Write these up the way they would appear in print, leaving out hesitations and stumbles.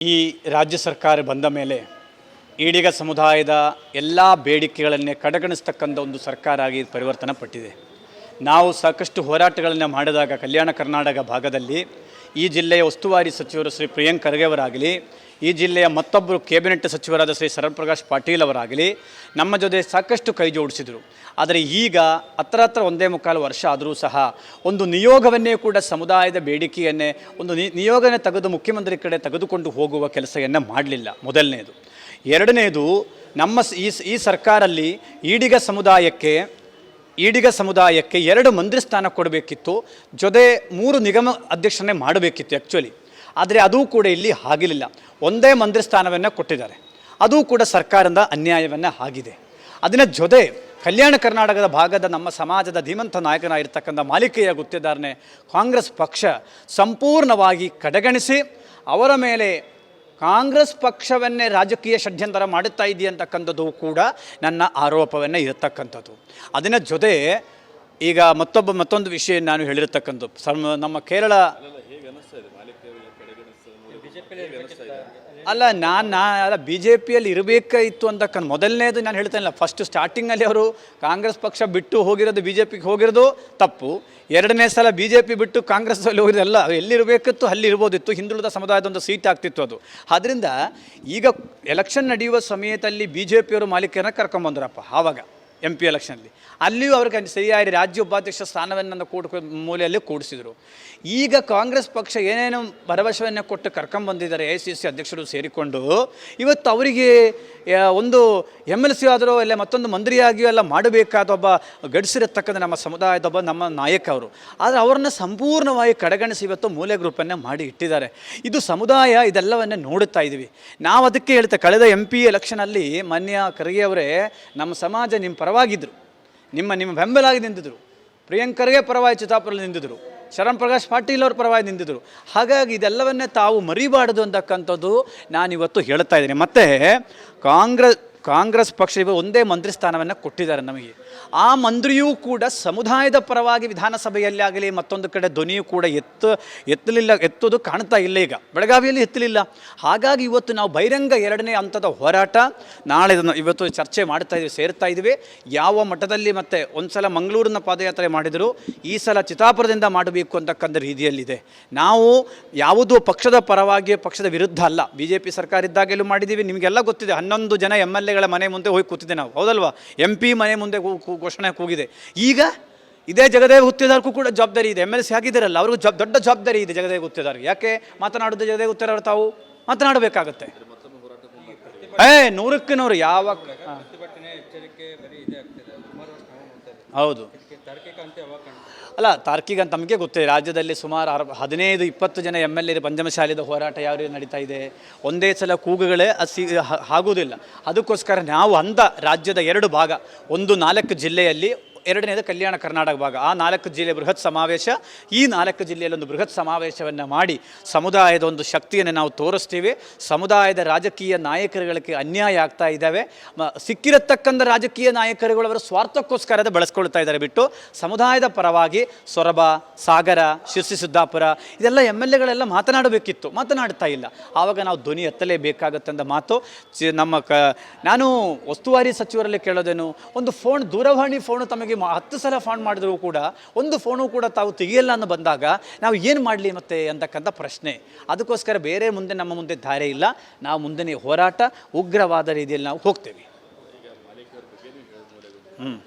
ಈ ರಾಜ್ಯ ಸರ್ಕಾರ ಬಂದ ಮೇಲೆ ಈಡಿಗ ಸಮುದಾಯದ ಎಲ್ಲ ಬೇಡಿಕೆಗಳನ್ನೇ ಕಡೆಗಣಿಸ್ತಕ್ಕಂಥ ಒಂದು ಸರ್ಕಾರ ಆಗಿ ಪರಿವರ್ತನೆ ಪಟ್ಟಿದೆ. ನಾವು ಸಾಕಷ್ಟು ಹೋರಾಟಗಳನ್ನು ಮಾಡಿದಾಗ ಕಲ್ಯಾಣ ಕರ್ನಾಟಕ ಭಾಗದಲ್ಲಿ ಈ ಜಿಲ್ಲೆಯ ಉಸ್ತುವಾರಿ ಸಚಿವರು ಶ್ರೀ ಪ್ರಿಯಾಂಕ್ ಖರ್ಗೆ ಅವರಾಗಲಿ, ಈ ಜಿಲ್ಲೆಯ ಮತ್ತೊಬ್ಬರು ಕ್ಯಾಬಿನೆಟ್ ಸಚಿವರಾದ ಶ್ರೀ ಶರಣ್ಪ್ರಕಾಶ್ ಪಾಟೀಲ್ ಅವರಾಗಲಿ ನಮ್ಮ ಜೊತೆ ಸಾಕಷ್ಟು ಕೈ ಜೋಡಿಸಿದರು. ಆದರೆ ಈಗ ಹತ್ರ 1.25 ವರ್ಷ ಆದರೂ ಸಹ ಒಂದು ನಿಯೋಗವನ್ನೇ ಕೂಡ ಸಮುದಾಯದ ಬೇಡಿಕೆಯನ್ನೇ ಒಂದು ನಿಯೋಗನೇ ತೆಗೆದು ಮುಖ್ಯಮಂತ್ರಿ ಕಡೆ ತೆಗೆದುಕೊಂಡು ಹೋಗುವ ಕೆಲಸವನ್ನು ಮಾಡಲಿಲ್ಲ. ಮೊದಲನೇದು. ಎರಡನೇದು, ನಮ್ಮ ಈ ಸರ್ಕಾರಲ್ಲಿ ಈಡಿಗ ಸಮುದಾಯಕ್ಕೆ 2 ಮಂತ್ರಿ ಸ್ಥಾನ ಕೊಡಬೇಕಿತ್ತು, ಜೊತೆ 3 ನಿಗಮ ಅಧ್ಯಕ್ಷರನ್ನೇ ಮಾಡಬೇಕಿತ್ತು ಆ್ಯಕ್ಚುಲಿ. ಆದರೆ ಅದೂ ಕೂಡ ಇಲ್ಲಿ ಆಗಿಲ್ಲ. ಒಂದೇ ಮಂತ್ರಿ ಸ್ಥಾನವನ್ನು ಕೊಟ್ಟಿದ್ದಾರೆ. ಅದೂ ಕೂಡ ಸರ್ಕಾರದ ಅನ್ಯಾಯವನ್ನು ಆಗಿದೆ. ಅದನ್ನ ಜೊತೆ ಕಲ್ಯಾಣ ಕರ್ನಾಟಕದ ಭಾಗದ ನಮ್ಮ ಸಮಾಜದ ಧೀಮಂತ ನಾಯಕನಾಗಿರ್ತಕ್ಕಂಥ ಮಾಲಿಕೆಯ ಗುತ್ತಿದಾರನೇ ಕಾಂಗ್ರೆಸ್ ಪಕ್ಷ ಸಂಪೂರ್ಣವಾಗಿ ಕಡೆಗಣಿಸಿ ಅವರ ಮೇಲೆ ಕಾಂಗ್ರೆಸ್ ಪಕ್ಷವನ್ನೇ ರಾಜಕೀಯ ಷಡ್ಯಂತರ ಮಾಡುತ್ತಾ ಇದೆಯಂತಕ್ಕಂಥದ್ದು ಕೂಡ ನನ್ನ ಆರೋಪವನ್ನೇ ಇರತಕ್ಕಂಥದ್ದು. ಅದನ್ನ ಜೊತೆ ಈಗ ಮತ್ತೊಂದು ವಿಷಯ ನಾನು ಹೇಳಿರ್ತಕ್ಕಂಥದ್ದು, ನಮ್ಮ ಕೇರಳ ಅಲ್ಲ ಬಿ ಜೆ ಪಿಯಲ್ಲಿ ಇರಬೇಕಾಯಿತು ಅಂತಕ್ಕಂಥ ಮೊದಲನೇದು ನಾನು ಹೇಳ್ತೇನಲ್ಲ. ಫಸ್ಟ್ ಸ್ಟಾರ್ಟಿಂಗಲ್ಲಿ ಅವರು ಕಾಂಗ್ರೆಸ್ ಪಕ್ಷ ಬಿಟ್ಟು ಹೋಗಿರೋದು, ಬಿ ಜೆ ಪಿಗೆ ಹೋಗಿರೋದು ತಪ್ಪು. ಎರಡನೇ ಸಲ ಬಿ ಜೆ ಪಿ ಬಿಟ್ಟು ಕಾಂಗ್ರೆಸ್ಸಲ್ಲಿ ಹೋಗಿರೋದಲ್ಲ, ಎಲ್ಲಿರಬೇಕಿತ್ತು ಅಲ್ಲಿ ಇರ್ಬೋದಿತ್ತು, ಹಿಂದುಳಿದ ಸಮುದಾಯದೊಂದು ಸೀಟ್ ಆಗ್ತಿತ್ತು ಅದು. ಆದ್ದರಿಂದ ಈಗ ಎಲೆಕ್ಷನ್ ನಡೆಯುವ ಸಮಯದಲ್ಲಿ ಬಿ ಜೆ ಪಿಯವರು ಮಾಲಿಕರನ್ನ ಕರ್ಕೊಂಬಂದ್ರಪ್ಪ ಆವಾಗ MP ಎಲೆಕ್ಷನಲ್ಲಿ. ಅಲ್ಲಿಯೂ ಅವ್ರಿಗೆ ಸರಿಯಾಗಿ ರಾಜ್ಯ ಉಪಾಧ್ಯಕ್ಷ ಸ್ಥಾನವನ್ನು ಮೂಲೆಯಲ್ಲಿ ಕೂಡಿಸಿದರು. ಈಗ ಕಾಂಗ್ರೆಸ್ ಪಕ್ಷ ಏನೇನು ಭರವಸೆಯನ್ನು ಕೊಟ್ಟು ಕರ್ಕೊಂಬಂದಿದ್ದಾರೆ AICC ಅಧ್ಯಕ್ಷರು ಸೇರಿಕೊಂಡು, ಇವತ್ತು ಅವರಿಗೆ ಒಂದು MLC ಆದರೂ ಅಲ್ಲ ಮತ್ತೊಂದು ಮಂತ್ರಿಯಾಗಿಯೂ ಎಲ್ಲ ಮಾಡಬೇಕಾದ ಒಬ್ಬ ಗಡಿಸಿರತಕ್ಕಂಥ ನಮ್ಮ ಸಮುದಾಯದ ಒಬ್ಬ ನಮ್ಮ ನಾಯಕ ಅವರು. ಆದರೆ ಅವರನ್ನು ಸಂಪೂರ್ಣವಾಗಿ ಕಡೆಗಣಿಸಿ ಇವತ್ತು ಮೂಲೆ ಗ್ರೂಪನ್ನೇ ಮಾಡಿ ಇಟ್ಟಿದ್ದಾರೆ. ಇದು ಸಮುದಾಯ ಇದೆಲ್ಲವನ್ನೇ ನೋಡುತ್ತಾ ಇದ್ದೀವಿ ನಾವು. ಅದಕ್ಕೆ ಹೇಳ್ತೇವೆ, ಕಳೆದ MP ಎಲೆಕ್ಷನಲ್ಲಿ ಮಾನ್ಯ ಖರ್ಗೆ ಅವರೇ ನಮ್ಮ ಸಮಾಜ ನಿಮ್ಮ ಪರವಾಗಿದ್ದರು, ನಿಮ್ಮ ಬೆಂಬಲಾಗಿ ನಿಂತಿದ್ರು. ಪ್ರಿಯಾಂಕ್ ಖರ್ಗೆ ಪರವಾಗಿ ಚಿತ್ತಾಪುರಲ್ಲಿ ನಿಂತಿದ್ರು, ಶರಣ್ಪ್ರಕಾಶ್ ಪಾಟೀಲ್ ಅವ್ರ ಪರವಾಗಿ ನಿಂತಿದ್ರು. ಹಾಗಾಗಿ ಇದೆಲ್ಲವನ್ನೇ ತಾವು ಮರಿಬಾರ್ದು ಅಂತಕ್ಕಂಥದ್ದು ನಾನಿವತ್ತು ಹೇಳ್ತಾ ಇದ್ದೀನಿ. ಮತ್ತು ಕಾಂಗ್ರೆಸ್ ಪಕ್ಷ ಒಂದೇ ಮಂತ್ರಿ ಸ್ಥಾನವನ್ನು ಕೊಟ್ಟಿದ್ದಾರೆ ನಮಗೆ. ಆ ಮಂತ್ರಿಯೂ ಕೂಡ ಸಮುದಾಯದ ಪರವಾಗಿ ವಿಧಾನಸಭೆಯಲ್ಲಿ ಆಗಲಿ ಮತ್ತೊಂದು ಕಡೆ ಧ್ವನಿಯೂ ಕೂಡ ಎತ್ತೋದು ಕಾಣ್ತಾ ಇಲ್ಲ. ಈಗ ಬೆಳಗಾವಿಯಲ್ಲಿ ಎತ್ತಲಿಲ್ಲ. ಹಾಗಾಗಿ ಇವತ್ತು ನಾವು ಬಹಿರಂಗ 2ನೇ ಹಂತದ ಹೋರಾಟ ನಾಳೆ ಇವತ್ತು ಚರ್ಚೆ ಸೇರ್ತಾ ಇದ್ದೀವಿ. ಯಾವ ಮಟ್ಟದಲ್ಲಿ ಮತ್ತೆ ಒಂದು ಸಲ ಮಂಗಳೂರಿನ ಪಾದಯಾತ್ರೆ ಮಾಡಿದರು, ಈ ಸಲ ಚಿತ್ತಾಪುರದಿಂದ ಮಾಡಬೇಕು ಅಂತಕ್ಕಂಥ ರೀತಿಯಲ್ಲಿದೆ. ನಾವು ಯಾವುದೋ ಪಕ್ಷದ ಪರವಾಗಿ ಪಕ್ಷದ ವಿರುದ್ಧ ಅಲ್ಲ. BJP ಸರ್ಕಾರ ಇದ್ದಾಗಲೂ ಮಾಡಿದ್ದೀವಿ, ನಿಮಗೆಲ್ಲ ಗೊತ್ತಿದೆ. 11 ಜನ MLAಗಳ ಮನೆ ಮುಂದೆ ಹೋಗಿ ಕೂತಿದ್ದೆ ನಾವು, ಹೌದಲ್ವಾ? MP ಮನೆ ಮುಂದೆ ಘೋಷಣೆ ಕೂಗಿದೆ. ಈಗ ಇದೇ ಜಗದೇವ್ ಗುತ್ತಿದಾರ್ಗೂ ಕೂಡ ಜವಾಬ್ದಾರಿ ಇದೆ. MLC ಆಗಿದ್ದಾರಲ್ಲ, ಅವ್ರಿಗೂ ದೊಡ್ಡ ಜವಾಬ್ದಾರಿ ಇದೆ ಜಗದೇವ್ ಗುತ್ತಿದಾರ್. ಯಾಕೆ ಮಾತನಾಡೋದು ಜಗದೇವ್ ಗುತ್ತಿದಾರ್? ತಾವು ಮಾತನಾಡಬೇಕಾಗತ್ತೆ. 100ಕ್ಕೆ 100 ಯಾವ ಹೌದು ಅಲ್ಲ, ತಾರ್ಕಿಕ ಅಂತ ನಮಗೆ ಗೊತ್ತಿದೆ. ರಾಜ್ಯದಲ್ಲಿ ಸುಮಾರು 15-20 ಜನ MLA ಪಂಚಮಸಾಲಿದ ಹೋರಾಟ ಯಾವ ರೀತಿ ನಡೀತಾ ಇದೆ. ಒಂದೇ ಸಲ ಕೂಗುಗಳೇ ಆಗುವುದಿಲ್ಲ. ಅದಕ್ಕೋಸ್ಕರ ನಾವು ರಾಜ್ಯದ 2 ಭಾಗ, ಒಂದು 4 ಜಿಲ್ಲೆಯಲ್ಲಿ, ಎರಡನೇದು ಕಲ್ಯಾಣ ಕರ್ನಾಟಕ ಭಾಗ. ಆ 4 ಜಿಲ್ಲೆ ಬೃಹತ್ ಸಮಾವೇಶ, ಈ 4 ಜಿಲ್ಲೆಯಲ್ಲಿ ಒಂದು ಬೃಹತ್ ಸಮಾವೇಶವನ್ನು ಮಾಡಿ ಸಮುದಾಯದ ಒಂದು ಶಕ್ತಿಯನ್ನು ನಾವು ತೋರಿಸ್ತೀವಿ. ಸಮುದಾಯದ ರಾಜಕೀಯ ನಾಯಕರುಗಳಿಗೆ ಅನ್ಯಾಯ ಆಗ್ತಾ ಇದ್ದಾವೆ. ಸಿಕ್ಕಿರತಕ್ಕಂಥ ರಾಜಕೀಯ ನಾಯಕರುಗಳು ಅವರ ಸ್ವಾರ್ಥಕ್ಕೋಸ್ಕರ ಬಳಸ್ಕೊಳ್ತಾ ಇದ್ದಾರೆ ಬಿಟ್ಟು ಸಮುದಾಯದ ಪರವಾಗಿ ಸೊರಬ, ಸಾಗರ, ಶಿರ್ಸಿ ಸಿದ್ದಾಪುರ ಇದೆಲ್ಲ MLAಗಳೆಲ್ಲ ಮಾತನಾಡಬೇಕಿತ್ತು, ಮಾತನಾಡ್ತಾ ಇಲ್ಲ. ಆವಾಗ ನಾವು ಧ್ವನಿ ಎತ್ತಲೇಬೇಕಾಗತ್ತೆ ಅಂತ ಮಾತು. ನಾನು ಉಸ್ತುವಾರಿ ಸಚಿವರಲ್ಲಿ ಕೇಳೋದೇನು, ಒಂದು ದೂರವಾಣಿ ಫೋನು ತಮಗೆ 10 ಸಲ ಫೋನ್ ಮಾಡಿದ್ರು ಕೂಡ ಒಂದು ಫೋನು ಕೂಡ ತಾವು ತೆಗೆಯಲ್ಲ ಅನ್ನೋ ಬಂದಾಗ ನಾವು ಏನು ಮಾಡಲಿ ಮತ್ತೆ ಅಂತಕ್ಕಂಥ ಪ್ರಶ್ನೆ. ಅದಕ್ಕೋಸ್ಕರ ಮುಂದೆ ನಮ್ಮ ಮುಂದೆ ದಾರಿ ಇಲ್ಲ. ನಾವು ಮುಂದೆ ಹೋರಾಟ ಉಗ್ರವಾದ ರೀತಿಯಲ್ಲಿ ನಾವು ಹೋಗ್ತೇವೆ.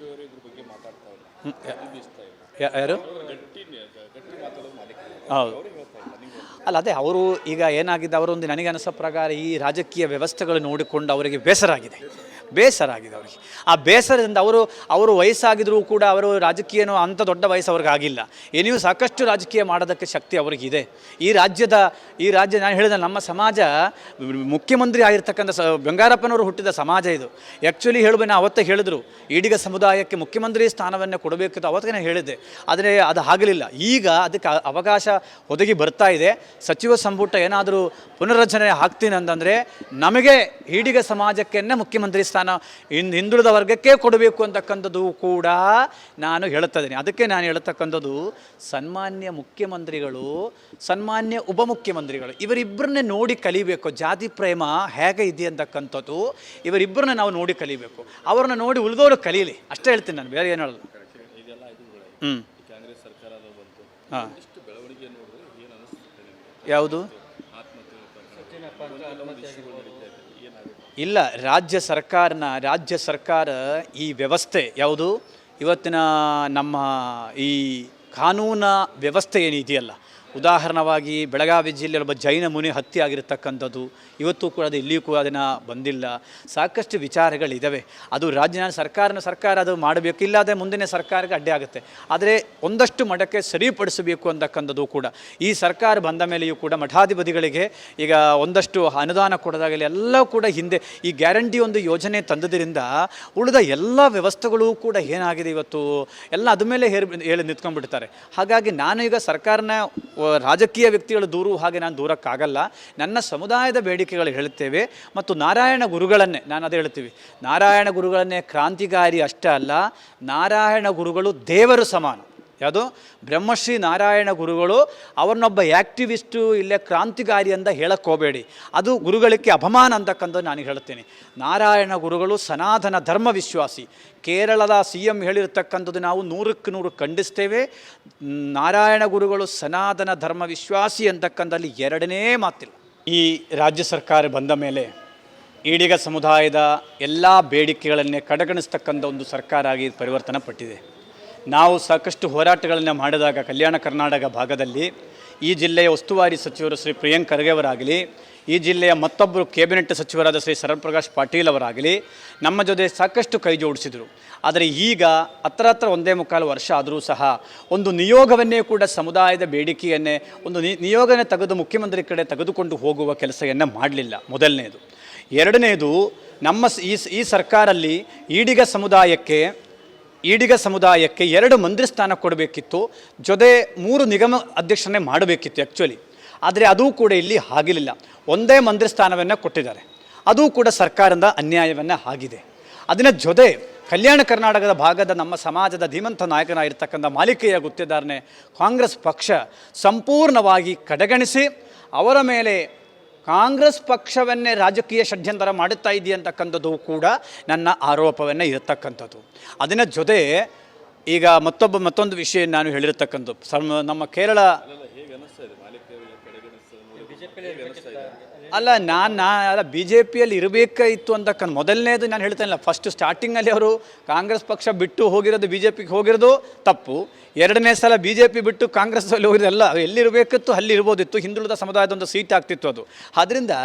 ಯಾರು? ಹೌದು ಅಲ್ಲ, ಅದೇ ಅವರು ಈಗ ಏನಾಗಿದೆ, ಅವರೊಂದು ನನಗೆ ಅನಿಸೋ ಪ್ರಕಾರ ಈ ರಾಜಕೀಯ ವ್ಯವಸ್ಥೆಗಳು ನೋಡಿಕೊಂಡು ಅವರಿಗೆ ಬೇಸರ ಆಗಿದೆ ಅವರಿಗೆ. ಆ ಬೇಸರದಿಂದ ಅವರು ವಯಸ್ಸಾಗಿದ್ರೂ ಕೂಡ ಅವರು ರಾಜಕೀಯನೂ ಅಂಥ ದೊಡ್ಡ ವಯಸ್ಸು ಅವ್ರಿಗೆ ಆಗಿಲ್ಲ. ಏನಿಯೂ ಸಾಕಷ್ಟು ರಾಜಕೀಯ ಮಾಡೋದಕ್ಕೆ ಶಕ್ತಿ ಅವ್ರಿಗಿದೆ. ಈ ರಾಜ್ಯ ನಾನು ಹೇಳಿದ ನಮ್ಮ ಸಮಾಜ ಮುಖ್ಯಮಂತ್ರಿ ಆಗಿರ್ತಕ್ಕಂಥ ಬಂಗಾರಪ್ಪನವರು ಹುಟ್ಟಿದ ಸಮಾಜ ಇದು. ಆ್ಯಕ್ಚುಲಿ ಹೇಳಬೇಕು, ಅವತ್ತೇ ಹೇಳಿದ್ರು ಈಡಿಗ ಸಮುದಾಯಕ್ಕೆ ಮುಖ್ಯಮಂತ್ರಿ ಸ್ಥಾನವನ್ನು ಕೊಡಬೇಕಿತ್ತು, ಅವತ್ತೇ ನಾನು ಹೇಳಿದ್ದೆ. ಆದರೆ ಅದು ಆಗಲಿಲ್ಲ. ಈಗ ಅದಕ್ಕೆ ಅವಕಾಶ ಒದಗಿ ಬರ್ತಾ ಇದೆ. ಸಚಿವ ಸಂಪುಟ ಏನಾದರೂ ಪುನರ್ರಚನೆ ಆಗ್ತೀನಿ ಅಂತಂದರೆ ನಮಗೆ ಈಡಿಗ ಸಮಾಜಕ್ಕೆ ಮುಖ್ಯಮಂತ್ರಿ ಸ್ಥಾನ ಹಿಂದುಳಿದ ವರ್ಗಕ್ಕೆ ಕೊಡಬೇಕು ಅಂತಕ್ಕಂಥದ್ದು ಕೂಡ ನಾನು ಹೇಳ್ತಾ ಇದ್ದೀನಿ. ಅದಕ್ಕೆ ನಾನು ಹೇಳ್ತಕ್ಕಂಥದ್ದು ಸನ್ಮಾನ್ಯ ಮುಖ್ಯಮಂತ್ರಿಗಳು, ಸನ್ಮಾನ್ಯ ಉಪಮುಖ್ಯಮಂತ್ರಿಗಳು ಇವರಿಬ್ಬರನ್ನೇ ನೋಡಿ ಕಲಿಬೇಕು. ಜಾತಿ ಪ್ರೇಮ ಹೇಗೆ ಇದೆ ಅಂತಕ್ಕಂಥದ್ದು ಇವರಿಬ್ಬರನ್ನ ನಾವು ನೋಡಿ ಕಲಿಬೇಕು. ಅವ್ರನ್ನ ನೋಡಿ ಉಳಿದವರು ಕಲೀಲಿ, ಅಷ್ಟೇ ಹೇಳ್ತೀನಿ ನಾನು, ಬೇರೆ ಏನು ಹೇಳಲ್ಲ. ಹಾಂ, ಯಾವುದು ಇಲ್ಲ, ರಾಜ್ಯ ಸರ್ಕಾರ ಈ ವ್ಯವಸ್ಥೆ ಯಾವುದು ಇವತ್ತಿನ ನಮ್ಮ ಈ ಕಾನೂನು ವ್ಯವಸ್ಥೆ ಏನಿದೆಯಲ್ಲ, ಉದಾಹರಣವಾಗಿ ಬೆಳಗಾವಿ ಜಿಲ್ಲೆಯಲ್ಲಿ ಒಬ್ಬ ಜೈನ ಮುನಿ ಹತ್ಯೆ ಆಗಿರತಕ್ಕಂಥದ್ದು ಇವತ್ತು ಕೂಡ ಅದು ಇಲ್ಲಿಯೂ ಕೂಡ ಅದನ್ನು ಬಂದಿಲ್ಲ. ಸಾಕಷ್ಟು ವಿಚಾರಗಳಿದ್ದಾವೆ. ಅದು ಸರ್ಕಾರ ಅದು ಮಾಡಬೇಕು, ಇಲ್ಲಾದರೆ ಮುಂದಿನ ಸರ್ಕಾರಕ್ಕೆ ಅಡ್ಡಿ ಆಗುತ್ತೆ. ಆದರೆ ಒಂದಷ್ಟು ಮಠಕ್ಕೆ ಸರಿಪಡಿಸಬೇಕು ಅಂತಕ್ಕಂಥದ್ದು ಕೂಡ ಈ ಸರ್ಕಾರ ಬಂದ ಮೇಲೆಯೂ ಕೂಡ ಮಠಾಧಿಪತಿಗಳಿಗೆ ಈಗ ಒಂದಷ್ಟು ಅನುದಾನ ಕೊಡೋದಾಗಲಿ ಎಲ್ಲ ಕೂಡ ಹಿಂದೆ ಈ ಗ್ಯಾರಂಟಿ ಒಂದು ಯೋಜನೆ ತಂದದ್ರಿಂದ ಉಳಿದ ಎಲ್ಲ ವ್ಯವಸ್ಥೆಗಳು ಕೂಡ ಏನಾಗಿದೆ ಇವತ್ತು ಎಲ್ಲ ಅದ ಮೇಲೆ ಹೇಳಿ ನಿಂತ್ಕೊಂಡ್ಬಿಡ್ತಾರೆ. ಹಾಗಾಗಿ ನಾನು ಈಗ ಸರ್ಕಾರನ ರಾಜಕೀಯ ವ್ಯಕ್ತಿಗಳು ಹಾಗೆ ನಾನು ದೂರಕ್ಕಾಗಲ್ಲ. ನನ್ನ ಸಮುದಾಯದ ಬೇಡಿಕೆಗಳು ಹೇಳುತ್ತೇವೆ ಮತ್ತು ನಾರಾಯಣ ಗುರುಗಳನ್ನೇ ನಾನು ಅದೇ ಹೇಳ್ತೀವಿ. ನಾರಾಯಣ ಗುರುಗಳನ್ನೇ ಕ್ರಾಂತಿಕಾರಿ ಅಷ್ಟೇ ಅಲ್ಲ, ನಾರಾಯಣ ಗುರುಗಳು ದೇವರು ಸಮಾನ. ಯಾವುದು ಬ್ರಹ್ಮಶ್ರೀ ನಾರಾಯಣ ಗುರುಗಳು ಅವ್ರನ್ನೊಬ್ಬ ಆ್ಯಕ್ಟಿವಿಸ್ಟು ಇಲ್ಲೇ ಕ್ರಾಂತಿಕಾರಿ ಅಂತ ಹೇಳಕ್ಕೆ ಹೋಗಬೇಡಿ, ಅದು ಗುರುಗಳಿಗೆ ಅಪಮಾನ ಅಂತಕ್ಕಂಥದ್ದು ನಾನು ಹೇಳ್ತೀನಿ. ನಾರಾಯಣ ಗುರುಗಳು ಸನಾತನ ಧರ್ಮ ವಿಶ್ವಾಸಿ. ಕೇರಳದ CM ಹೇಳಿರ್ತಕ್ಕಂಥದ್ದು ನಾವು 100ಕ್ಕೆ 100 ಖಂಡಿಸ್ತೇವೆ. ನಾರಾಯಣ ಗುರುಗಳು ಸನಾತನ ಧರ್ಮ ವಿಶ್ವಾಸಿ ಅಂತಕ್ಕಂಥಲ್ಲಿ ಎರಡನೇ ಮಾತಿಲ್ಲ. ಈ ರಾಜ್ಯ ಸರ್ಕಾರ ಬಂದ ಮೇಲೆ ಈಡಿಗ ಸಮುದಾಯದ ಎಲ್ಲ ಬೇಡಿಕೆಗಳನ್ನೇ ಕಡೆಗಣಿಸ್ತಕ್ಕಂಥ ಒಂದು ಸರ್ಕಾರ ಆಗಿ ಪರಿವರ್ತನೆ ಪಟ್ಟಿದೆ. ನಾವು ಸಾಕಷ್ಟು ಹೋರಾಟಗಳನ್ನು ಮಾಡಿದಾಗ ಕಲ್ಯಾಣ ಕರ್ನಾಟಕ ಭಾಗದಲ್ಲಿ ಈ ಜಿಲ್ಲೆಯ ಉಸ್ತುವಾರಿ ಸಚಿವರು ಶ್ರೀ ಪ್ರಿಯಾಂಕ್ ಖರ್ಗೆ ಅವರಾಗಲಿ, ಈ ಜಿಲ್ಲೆಯ ಮತ್ತೊಬ್ಬರು ಕ್ಯಾಬಿನೆಟ್ ಸಚಿವರಾದ ಶ್ರೀ ಶರಣ್ಪ್ರಕಾಶ್ ಪಾಟೀಲ್ ಅವರಾಗಲಿ ನಮ್ಮ ಜೊತೆ ಸಾಕಷ್ಟು ಕೈ ಜೋಡಿಸಿದರು. ಆದರೆ ಈಗ ಹತ್ರ 1.25 ವರ್ಷ ಆದರೂ ಸಹ ಒಂದು ನಿಯೋಗವನ್ನೇ ಕೂಡ ಸಮುದಾಯದ ಬೇಡಿಕೆಯನ್ನೇ ಒಂದು ನಿಯೋಗನೇ ತೆಗೆದು ಮುಖ್ಯಮಂತ್ರಿ ಕಡೆ ತೆಗೆದುಕೊಂಡು ಹೋಗುವ ಕೆಲಸವನ್ನು ಮಾಡಲಿಲ್ಲ. ಮೊದಲನೇದು. ಎರಡನೇದು, ನಮ್ಮ ಈ ಸರ್ಕಾರಲ್ಲಿ ಈಡಿಗ ಸಮುದಾಯಕ್ಕೆ 2 ಮಂತ್ರಿ ಸ್ಥಾನ ಕೊಡಬೇಕಿತ್ತು, ಜೊತೆ 3 ನಿಗಮ ಅಧ್ಯಕ್ಷರನ್ನೇ ಮಾಡಬೇಕಿತ್ತು ಆ್ಯಕ್ಚುಲಿ. ಆದರೆ ಅದೂ ಕೂಡ ಇಲ್ಲಿ ಆಗಿಲ್ಲ. ಒಂದೇ ಮಂತ್ರಿ ಸ್ಥಾನವನ್ನು ಕೊಟ್ಟಿದ್ದಾರೆ. ಅದೂ ಕೂಡ ಸರ್ಕಾರದ ಅನ್ಯಾಯವನ್ನು ಆಗಿದೆ. ಅದನ್ನ ಜೊತೆ ಕಲ್ಯಾಣ ಕರ್ನಾಟಕದ ಭಾಗದ ನಮ್ಮ ಸಮಾಜದ ಧೀಮಂತ ನಾಯಕನಾಗಿರ್ತಕ್ಕಂಥ ಮಾಲಿಕೆಯ ಗುತ್ತಿದಾರನೇ ಕಾಂಗ್ರೆಸ್ ಪಕ್ಷ ಸಂಪೂರ್ಣವಾಗಿ ಕಡೆಗಣಿಸಿ ಅವರ ಮೇಲೆ ಕಾಂಗ್ರೆಸ್ ಪಕ್ಷವನ್ನೇ ರಾಜಕೀಯ ಷಡ್ಯಂತರ ಮಾಡುತ್ತಾ ಇದೆಯಂತಕ್ಕಂಥದ್ದು ಕೂಡ ನನ್ನ ಆರೋಪವನ್ನೇ ಇರತಕ್ಕಂಥದ್ದು. ಅದನ್ನ ಜೊತೆ ಈಗ ಮತ್ತೊಂದು ವಿಷಯ ನಾನು ಹೇಳಿರ್ತಕ್ಕಂಥದ್ದು ನಮ್ಮ ಕೇರಳ ಅಲ್ಲ BJPಯಲ್ಲಿ ಇರಬೇಕಾಯಿತು ಅಂತಕ್ಕಂಥ ಮೊದಲನೇದು ನಾನು ಹೇಳ್ತೇನಲ್ಲ, ಫಸ್ಟ್ ಸ್ಟಾರ್ಟಿಂಗಲ್ಲಿ ಅವರು ಕಾಂಗ್ರೆಸ್ ಪಕ್ಷ ಬಿಟ್ಟು ಹೋಗಿರೋದು BJPಗೆ ಹೋಗಿರೋದು ತಪ್ಪು. ಎರಡನೇ ಸಲ BJP ಬಿಟ್ಟು ಕಾಂಗ್ರೆಸ್ಸಲ್ಲಿ ಹೋಗಿರೋದಲ್ಲ, ಎಲ್ಲಿರಬೇಕಿತ್ತು ಅಲ್ಲಿ ಇರ್ಬೋದಿತ್ತು, ಹಿಂದುಳಿದ ಸಮುದಾಯದೊಂದು ಸೀಟ್ ಆಗ್ತಿತ್ತು ಅದು. ಆದ್ದರಿಂದ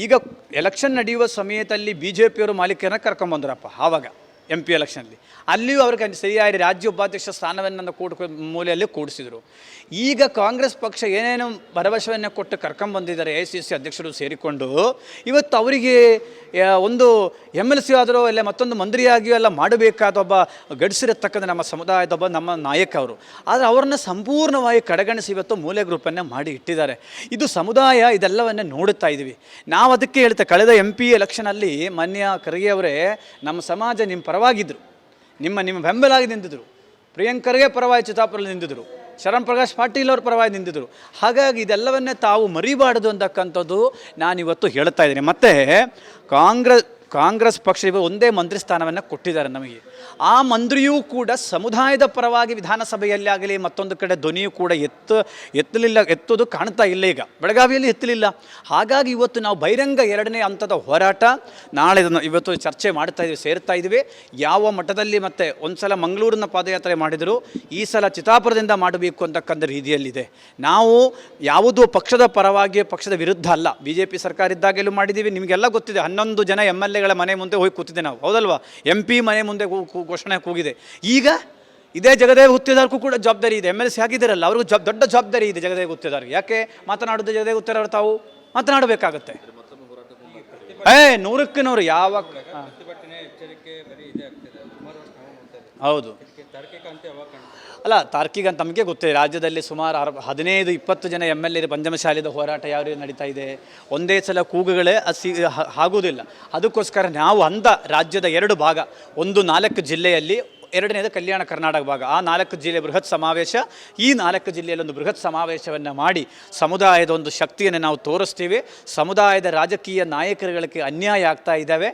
ಈಗ ಎಲೆಕ್ಷನ್ ನಡೆಯುವ ಸಮಯದಲ್ಲಿ BJPಯವರು ಮಾಲಿಕರನ್ನ ಕರ್ಕೊಂಬಂದ್ರಪ್ಪ ಆವಾಗ MP ಎಲೆಕ್ಷನಲ್ಲಿ. ಅಲ್ಲಿಯೂ ಅವ್ರಿಗೆ ಸರಿಯಾಗಿ ರಾಜ್ಯ ಉಪಾಧ್ಯಕ್ಷ ಸ್ಥಾನವನ್ನು ಮೂಲೆಯಲ್ಲಿ ಕೂಡಿಸಿದರು. ಈಗ ಕಾಂಗ್ರೆಸ್ ಪಕ್ಷ ಏನೇನು ಭರವಸೆಯನ್ನು ಕೊಟ್ಟು ಕರ್ಕೊಂಬಂದಿದ್ದಾರೆ AICC ಅಧ್ಯಕ್ಷರು ಸೇರಿಕೊಂಡು, ಇವತ್ತು ಅವರಿಗೆ ಒಂದು MLC ಆದರೂ ಇಲ್ಲ ಮತ್ತೊಂದು ಮಂತ್ರಿಯಾಗಿಯೂ ಎಲ್ಲ ಮಾಡಬೇಕಾದ ಒಬ್ಬ ಗಡಿಸಿರತಕ್ಕಂಥ ನಮ್ಮ ಸಮುದಾಯದ ನಮ್ಮ ನಾಯಕ ಅವರು. ಆದರೆ ಅವ್ರನ್ನ ಸಂಪೂರ್ಣವಾಗಿ ಕಡೆಗಣಿಸಿ ಇವತ್ತು ಮೂಲೆ ಗ್ರೂಪನ್ನೇ ಮಾಡಿ ಇಟ್ಟಿದ್ದಾರೆ. ಇದು ಸಮುದಾಯ ಇದೆಲ್ಲವನ್ನೇ ನೋಡುತ್ತಾ ಇದ್ದೀವಿ ನಾವು. ಅದಕ್ಕೆ ಹೇಳ್ತೇವೆ, ಕಳೆದ MP ಎಲೆಕ್ಷನಲ್ಲಿ ಮಾನ್ಯ ಖರ್ಗೆ ಅವರೇ ನಮ್ಮ ಸಮಾಜ ನಿಮ್ಮ ಪರವಾಗಿದ್ದರು, ನಿಮ್ಮ ಬೆಂಬಲಾಗಿ ನಿಂತಿದ್ರು. ಪ್ರಿಯಾಂಕ್ ಖರ್ಗೆ ಪರವಾಗಿ ಚಿತ್ತಾಪುರಲ್ಲಿ ನಿಂತಿದ್ರು, ಶರಣ್ಪ್ರಕಾಶ್ ಪಾಟೀಲ್ ಅವ್ರ ಪರವಾಗಿ ನಿಂತಿದ್ರು. ಹಾಗಾಗಿ ಇದೆಲ್ಲವನ್ನೇ ತಾವು ಮರಿಬಾರ್ದು ಅಂತಕ್ಕಂಥದ್ದು ನಾನಿವತ್ತು ಹೇಳ್ತಾ ಇದ್ದೀನಿ. ಮತ್ತು ಕಾಂಗ್ರೆಸ್ ಪಕ್ಷ ಒಂದೇ ಮಂತ್ರಿ ಸ್ಥಾನವನ್ನು ಕೊಟ್ಟಿದ್ದಾರೆ ನಮಗೆ. ಆ ಮಂತ್ರಿಯೂ ಕೂಡ ಸಮುದಾಯದ ಪರವಾಗಿ ವಿಧಾನಸಭೆಯಲ್ಲಿ ಆಗಲಿ ಮತ್ತೊಂದು ಕಡೆ ಧ್ವನಿಯೂ ಕೂಡ ಎತ್ತೋದು ಕಾಣ್ತಾ ಇಲ್ಲ. ಈಗ ಬೆಳಗಾವಿಯಲ್ಲಿ ಎತ್ತಲಿಲ್ಲ. ಹಾಗಾಗಿ ಇವತ್ತು ನಾವು ಬಹಿರಂಗ 2ನೇ ಹಂತದ ಹೋರಾಟ ನಾಳೆ ಇವತ್ತು ಚರ್ಚೆ ಸೇರ್ತಾ ಇದ್ದೀವಿ. ಯಾವ ಮಟ್ಟದಲ್ಲಿ ಮತ್ತೆ ಒಂದು ಸಲ ಮಂಗಳೂರಿನ ಪಾದಯಾತ್ರೆ ಮಾಡಿದರು, ಈ ಸಲ ಚಿತ್ತಾಪುರದಿಂದ ಮಾಡಬೇಕು ಅಂತಕ್ಕಂಥ ರೀತಿಯಲ್ಲಿದೆ. ನಾವು ಯಾವುದೋ ಪಕ್ಷದ ಪರವಾಗಿ ಪಕ್ಷದ ವಿರುದ್ಧ ಅಲ್ಲ. BJP ಸರ್ಕಾರ ಇದ್ದಾಗೆಲ್ಲೂ ಮಾಡಿದ್ದೀವಿ, ನಿಮಗೆಲ್ಲ ಗೊತ್ತಿದೆ. 11 ಜನ MLAಗಳ ಮನೆ ಮುಂದೆ ಹೋಗಿ ಕೂತಿದ್ದೆ ನಾವು, ಹೌದಲ್ವಾ? MP ಮನೆ ಮುಂದೆ ಘೋಷಣೆ ಕೂಗಿದೆ. ಈಗ ಇದೇ ಜಗದೇವ್ ಗುತ್ತಿದಾರ್ಗೂ ಕೂಡ ಜವಾಬ್ದಾರಿ ಇದೆ. MLC ಆಗಿದ್ದಾರಲ್ಲ, ಅವ್ರಿಗೂ ದೊಡ್ಡ ಜವಾಬ್ದಾರಿ ಇದೆ ಜಗದೇವ್ ಗುತ್ತಿದಾರ್ಗೆ. ಯಾಕೆ ಮಾತನಾಡೋದು ಜಗದೇವ್ ಗುತ್ತಿದಾರ್ ತಾವು ಮಾತನಾಡಬೇಕಾಗತ್ತೆ. 100ಕ್ಕೆ 100 ಯಾವ ಹೌದು. ಅಲ್ಲ, ತಾರ್ಕಿಕ ಅಂತ ನಮಗೆ ಗೊತ್ತಿದೆ. ರಾಜ್ಯದಲ್ಲಿ ಸುಮಾರು 15-20 ಜನ MLA ಪಂಚಮಸಾಲಿದ ಹೋರಾಟ ಯಾವ ರೀತಿ ನಡೀತಾ ಇದೆ, ಒಂದೇ ಸಲ ಕೂಗುಗಳೇ ಆಗುವುದಿಲ್ಲ. ಅದಕ್ಕೋಸ್ಕರ ನಾವು ರಾಜ್ಯದ 2 ಭಾಗ, ಒಂದು 4 ಜಿಲ್ಲೆಯಲ್ಲಿ, ಎರಡನೇದು ಕಲ್ಯಾಣ ಕರ್ನಾಟಕ ಭಾಗ, ಆ 4 ಜಿಲ್ಲೆ ಬೃಹತ್ ಸಮಾವೇಶ, ಈ 4 ಜಿಲ್ಲೆಯಲ್ಲಿ ಒಂದು ಬೃಹತ್ ಸಮಾವೇಶವನ್ನು ಮಾಡಿ ಸಮುದಾಯದ ಒಂದು ಶಕ್ತಿಯನ್ನು ನಾವು ತೋರಿಸ್ತೀವಿ. ಸಮುದಾಯದ ರಾಜಕೀಯ ನಾಯಕರುಗಳಿಗೆ ಅನ್ಯಾಯ ಆಗ್ತಾ ಇದ್ದಾವೆ.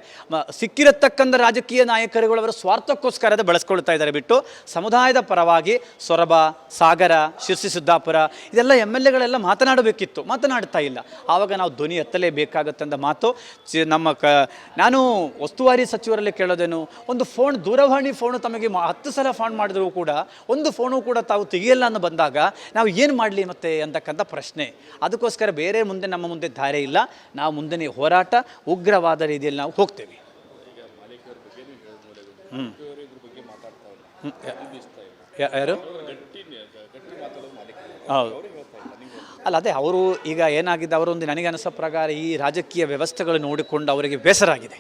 ಸಿಕ್ಕಿರತಕ್ಕಂಥ ರಾಜಕೀಯ ನಾಯಕರುಗಳು ಅವರ ಸ್ವಾರ್ಥಕ್ಕೋಸ್ಕರ ಬಳಸ್ಕೊಳ್ತಾ ಇದ್ದಾರೆ ಬಿಟ್ಟು ಸಮುದಾಯದ ಪರವಾಗಿ ಸೊರಬ, ಸಾಗರ, ಶಿರ್ಸಿ ಸಿದ್ದಾಪುರ ಇದೆಲ್ಲ MLAಗಳೆಲ್ಲ ಮಾತನಾಡಬೇಕಿತ್ತು, ಮಾತನಾಡ್ತಾ ಇಲ್ಲ. ಆವಾಗ ನಾವು ಧ್ವನಿ ಎತ್ತಲೇಬೇಕಾಗತ್ತೆ ಅಂತ ಮಾತು ನಾನು ಉಸ್ತುವಾರಿ ಸಚಿವರಲ್ಲಿ ಕೇಳೋದೇನು, ಒಂದು ಫೋನ್, ದೂರವಾಣಿ ಫೋನು ತಮಗೆ 10 ಸಲ ಫೋನ್ ಮಾಡಿದ್ರು ಕೂಡ ಒಂದು ಫೋನು ಕೂಡ ತಾವು ತೆಗಿಯಲ್ಲ ಅನ್ನೋ ಬಂದಾಗ ನಾವು ಏನು ಮಾಡಲಿ ಮತ್ತೆ ಅಂತಕ್ಕಂಥ ಪ್ರಶ್ನೆ. ಅದಕ್ಕೋಸ್ಕರ ನಮ್ಮ ಮುಂದೆ ದಾರಿ ಇಲ್ಲ. ನಾವು ಮುಂದೆ ಹೋರಾಟ ಉಗ್ರವಾದ ರೀತಿಯಲ್ಲಿ ನಾವು ಹೋಗ್ತೇವೆ. ಯಾರು? ಹೌದು. ಅಲ್ಲ, ಅದೇ ಅವರು ಈಗ ಏನಾಗಿದೆ, ಅವರೊಂದು ನನಗೆ ಅನಿಸೋ ಪ್ರಕಾರ ಈ ರಾಜಕೀಯ ವ್ಯವಸ್ಥೆಗಳು ನೋಡಿಕೊಂಡು ಅವರಿಗೆ ಬೇಸರ ಆಗಿದೆ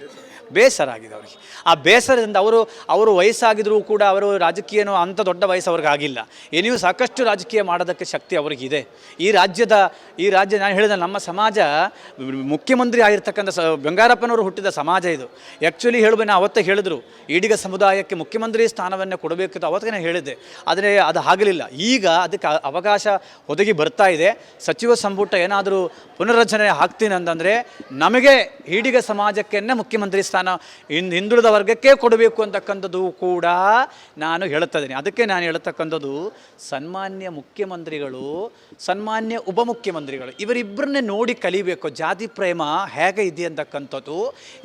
ಅವರಿಗೆ. ಆ ಬೇಸರದಿಂದ ಅವರು ವಯಸ್ಸಾಗಿದ್ರೂ ಕೂಡ ಅವರು ರಾಜಕೀಯನೂ ಅಂಥ ದೊಡ್ಡ ವಯಸ್ಸು ಅವ್ರಿಗೆ ಆಗಿಲ್ಲ. ಏನಿಯೂ ಸಾಕಷ್ಟು ರಾಜಕೀಯ ಮಾಡೋದಕ್ಕೆ ಶಕ್ತಿ ಅವ್ರಿಗಿದೆ. ಈ ರಾಜ್ಯ ನಾನು ಹೇಳಿದ ನಮ್ಮ ಸಮಾಜ ಮುಖ್ಯಮಂತ್ರಿ ಆಗಿರ್ತಕ್ಕಂಥ ಬಂಗಾರಪ್ಪನವರು ಹುಟ್ಟಿದ ಸಮಾಜ ಇದು. ಆ್ಯಕ್ಚುಲಿ ನಾನು ಅವತ್ತೇ ಹೇಳಿದ್ರು, ಈಡಿಗ ಸಮುದಾಯಕ್ಕೆ ಮುಖ್ಯಮಂತ್ರಿ ಸ್ಥಾನವನ್ನು ಕೊಡಬೇಕಿತ್ತು, ಅವತ್ತಿಗೆ ನಾನು ಹೇಳಿದ್ದೆ. ಆದರೆ ಅದು ಆಗಲಿಲ್ಲ. ಈಗ ಅದಕ್ಕೆ ಅವಕಾಶ ಒದಗಿ ಬರ್ತಾ ಇದೆ. ಸಚಿವ ಸಂಪುಟ ಏನಾದರೂ ಪುನರ್ರಚನೆ ಆಗ್ತೀನಿ ಅಂತಂದರೆ ನಮಗೆ ಈಡಿಗ ಸಮಾಜಕ್ಕೆ ಮುಖ್ಯಮಂತ್ರಿ ಸ್ಥಾನ ಹಿಂದುಳಿದ ವರ್ಗಕ್ಕೆ ಕೊಡಬೇಕು ಅಂತಕ್ಕಂಥದ್ದು ಕೂಡ ನಾನು ಹೇಳುತ್ತಿದ್ದೇನೆ. ಅದಕ್ಕೆ ನಾನು ಹೇಳ್ತಕ್ಕಂಥದ್ದು, ಸನ್ಮಾನ್ಯ ಮುಖ್ಯಮಂತ್ರಿಗಳು, ಸನ್ಮಾನ್ಯ ಉಪಮುಖ್ಯಮಂತ್ರಿಗಳು ಇವರಿಬ್ಬರನ್ನೇ ನೋಡಿ ಕಲಿಬೇಕು. ಜಾತಿ ಪ್ರೇಮ ಹೇಗೆ ಇದೆ ಅಂತಕ್ಕಂಥದ್ದು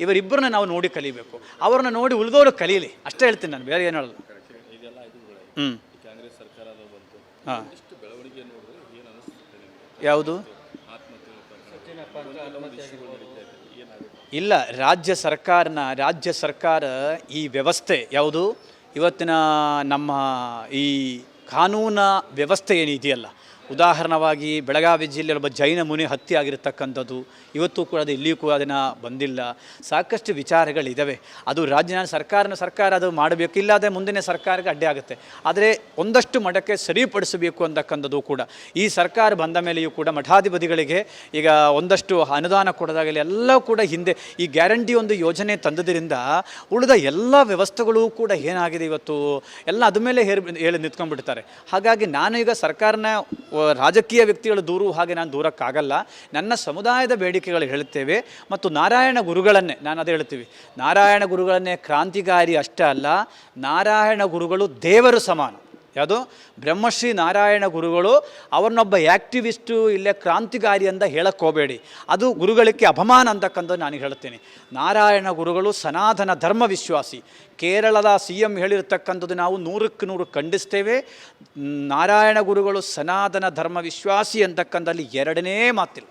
ಇವರಿಬ್ಬರನ್ನ ನಾವು ನೋಡಿ ಕಲಿಬೇಕು. ಅವ್ರನ್ನ ನೋಡಿ ಉಳಿದವರು ಕಲೀಲಿ, ಅಷ್ಟೇ ಹೇಳ್ತೀನಿ ನಾನು, ಬೇರೆ ಏನು ಹೇಳೋದು. ಹಾಂ, ಯಾವುದು ಇಲ್ಲ, ರಾಜ್ಯ ಸರ್ಕಾರ ಈ ವ್ಯವಸ್ಥೆ ಯಾವುದು ಇವತ್ತಿನ ನಮ್ಮ ಈ ಕಾನೂನು ವ್ಯವಸ್ಥೆ ಏನಿದೆಯಲ್ಲ, ಉದಾಹರಣವಾಗಿ ಬೆಳಗಾವಿ ಜಿಲ್ಲೆಯಲ್ಲಿ ಒಬ್ಬ ಜೈನ ಮುನಿ ಹತ್ಯೆ ಆಗಿರತಕ್ಕಂಥದ್ದು ಇವತ್ತು ಕೂಡ ಅದು ಇಲ್ಲಿಯೂ ಕೂಡ ಅದನ್ನು ಬಂದಿಲ್ಲ. ಸಾಕಷ್ಟು ವಿಚಾರಗಳಿದ್ದಾವೆ. ಅದು ಸರ್ಕಾರ ಅದು ಮಾಡಬೇಕು, ಇಲ್ಲಾದರೆ ಮುಂದಿನ ಸರ್ಕಾರಕ್ಕೆ ಅಡ್ಡಿ ಆಗುತ್ತೆ. ಆದರೆ ಒಂದಷ್ಟು ಮಠಕ್ಕೆ ಸರಿಪಡಿಸಬೇಕು ಅಂತಕ್ಕಂಥದ್ದು ಕೂಡ ಈ ಸರ್ಕಾರ ಬಂದ ಮೇಲೆಯೂ ಕೂಡ ಮಠಾಧಿಪತಿಗಳಿಗೆ ಈಗ ಒಂದಷ್ಟು ಅನುದಾನ ಕೊಡೋದಾಗಲಿ ಎಲ್ಲ ಕೂಡ ಹಿಂದೆ ಈ ಗ್ಯಾರಂಟಿ ಒಂದು ಯೋಜನೆ ತಂದದ್ರಿಂದ ಉಳಿದ ಎಲ್ಲ ವ್ಯವಸ್ಥೆಗಳು ಕೂಡ ಏನಾಗಿದೆ ಇವತ್ತು ಎಲ್ಲ ಅದ ಮೇಲೆ ಹೇಳಿ ನಿಂತ್ಕೊಂಡ್ಬಿಡ್ತಾರೆ. ಹಾಗಾಗಿ ನಾನು ಈಗ ಸರ್ಕಾರನ ರಾಜಕೀಯ ವ್ಯಕ್ತಿಗಳು ಹಾಗೆ ನಾನು ದೂರಕ್ಕಾಗಲ್ಲ. ನನ್ನ ಸಮುದಾಯದ ಬೇಡಿಕೆಗಳು ಹೇಳುತ್ತೇವೆ. ಮತ್ತು ನಾರಾಯಣ ಗುರುಗಳನ್ನೇ ನಾನು ಅದೇ ಹೇಳ್ತೀವಿ, ನಾರಾಯಣ ಗುರುಗಳನ್ನೇ ಕ್ರಾಂತಿಕಾರಿ ಅಷ್ಟೇ ಅಲ್ಲ, ನಾರಾಯಣ ಗುರುಗಳು ದೇವರು ಸಮಾನ. ಯಾವುದು ಬ್ರಹ್ಮಶ್ರೀ ನಾರಾಯಣ ಗುರುಗಳು ಅವ್ರನ್ನೊಬ್ಬ ಆ್ಯಕ್ಟಿವಿಸ್ಟು ಇಲ್ಲೇ ಕ್ರಾಂತಿಕಾರಿ ಅಂತ ಹೇಳಕ್ಕೆ ಹೋಗಬೇಡಿ, ಅದು ಗುರುಗಳಿಗೆ ಅಪಮಾನ ಅಂತಕ್ಕಂಥದ್ದು ನಾನು ಹೇಳ್ತೀನಿ. ನಾರಾಯಣ ಗುರುಗಳು ಸನಾತನ ಧರ್ಮ ವಿಶ್ವಾಸಿ. ಕೇರಳದ CM ಹೇಳಿರ್ತಕ್ಕಂಥದ್ದು ನಾವು 100ಕ್ಕೆ 100 ಖಂಡಿಸ್ತೇವೆ. ನಾರಾಯಣ ಗುರುಗಳು ಸನಾತನ ಧರ್ಮ ವಿಶ್ವಾಸಿ ಅಂತಕ್ಕಂಥಲ್ಲಿ ಎರಡನೇ ಮಾತಿಲ್ಲ.